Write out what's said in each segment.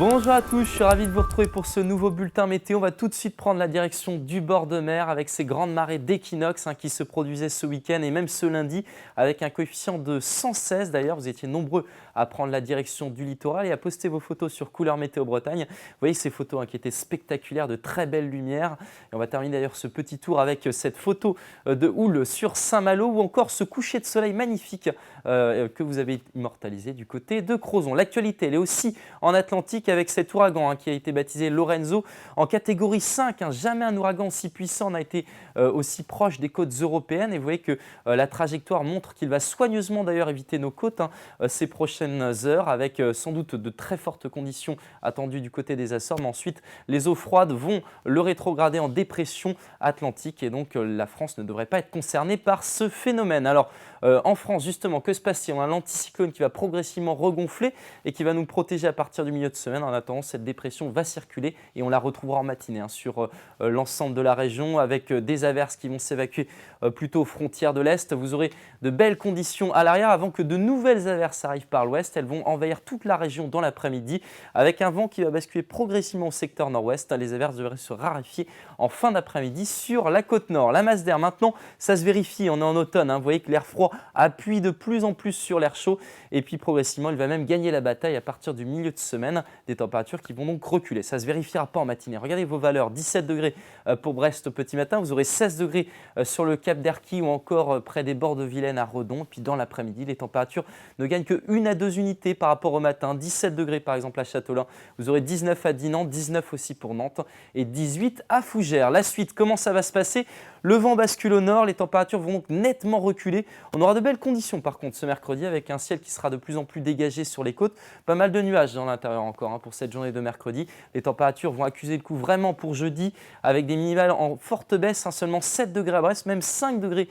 Bonjour à tous, je suis ravi de vous retrouver pour ce nouveau bulletin météo. On va tout de suite prendre la direction du bord de mer avec ces grandes marées d'équinoxe qui se produisaient ce week-end et même ce lundi avec un coefficient de 116. D'ailleurs, vous étiez nombreux à prendre la direction du littoral et à poster vos photos sur Couleur Météo Bretagne. Vous voyez ces photos qui étaient spectaculaires, de très belles lumières. Et on va terminer d'ailleurs ce petit tour avec cette photo de houle sur Saint-Malo ou encore ce coucher de soleil magnifique que vous avez immortalisé du côté de Crozon. L'actualité, elle est aussi en Atlantique avec cet ouragan qui a été baptisé Lorenzo en catégorie 5. Jamais un ouragan aussi puissant n'a été aussi proche des côtes européennes. Et vous voyez que la trajectoire montre qu'il va soigneusement d'ailleurs éviter nos côtes ces prochaines heures avec sans doute de très fortes conditions attendues du côté des Açores. Mais ensuite, les eaux froides vont le rétrograder en dépression atlantique et donc la France ne devrait pas être concernée par ce phénomène. Alors en France, justement, que se passe-t-il? On a l'anticyclone qui va progressivement regonfler et qui va nous protéger à partir du milieu de semaine. En attendant, cette dépression va circuler et on la retrouvera en matinée sur l'ensemble de la région avec des averses qui vont s'évacuer plutôt aux frontières de l'Est. Vous aurez de belles conditions à l'arrière avant que de nouvelles averses arrivent par l'Ouest. Elles vont envahir toute la région dans l'après-midi avec un vent qui va basculer progressivement au secteur nord-ouest. Les averses devraient se raréfier en fin d'après-midi sur la côte nord. La masse d'air maintenant, ça se vérifie. On est en automne. Vous voyez que l'air froid appuie de plus en plus sur l'air chaud et puis progressivement, il va même gagner la bataille à partir du milieu de semaine. Des températures qui vont donc reculer. Ça ne se vérifiera pas en matinée. Regardez vos valeurs. 17 degrés pour Brest au petit matin. Vous aurez 16 degrés sur le cap d'Erquy ou encore près des bords de Vilaine à Redon. Puis dans l'après-midi, les températures ne gagnent que 1 à 2 unités par rapport au matin. 17 degrés par exemple à Châteaulin. Vous aurez 19 à Dinan, 19 aussi pour Nantes et 18 à Fougères. La suite, comment ça va se passer? Le vent bascule au nord. Les températures vont donc nettement reculer. On aura de belles conditions par contre ce mercredi avec un ciel qui sera de plus en plus dégagé sur les côtes. Pas mal de nuages dans l'intérieur encore pour cette journée de mercredi. Les températures vont accuser le coup vraiment pour jeudi avec des minimales en forte baisse, seulement 7 degrés à Brest, même 5 degrés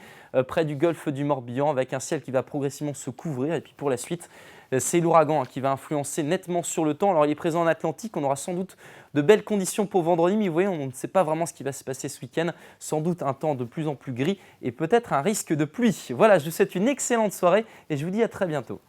près du golfe du Morbihan avec un ciel qui va progressivement se couvrir. Et puis pour la suite, c'est l'ouragan qui va influencer nettement sur le temps. Alors il est présent en Atlantique, on aura sans doute de belles conditions pour vendredi, mais vous voyez, on ne sait pas vraiment ce qui va se passer ce week-end. Sans doute un temps de plus en plus gris et peut-être un risque de pluie. Voilà, je vous souhaite une excellente soirée et je vous dis à très bientôt.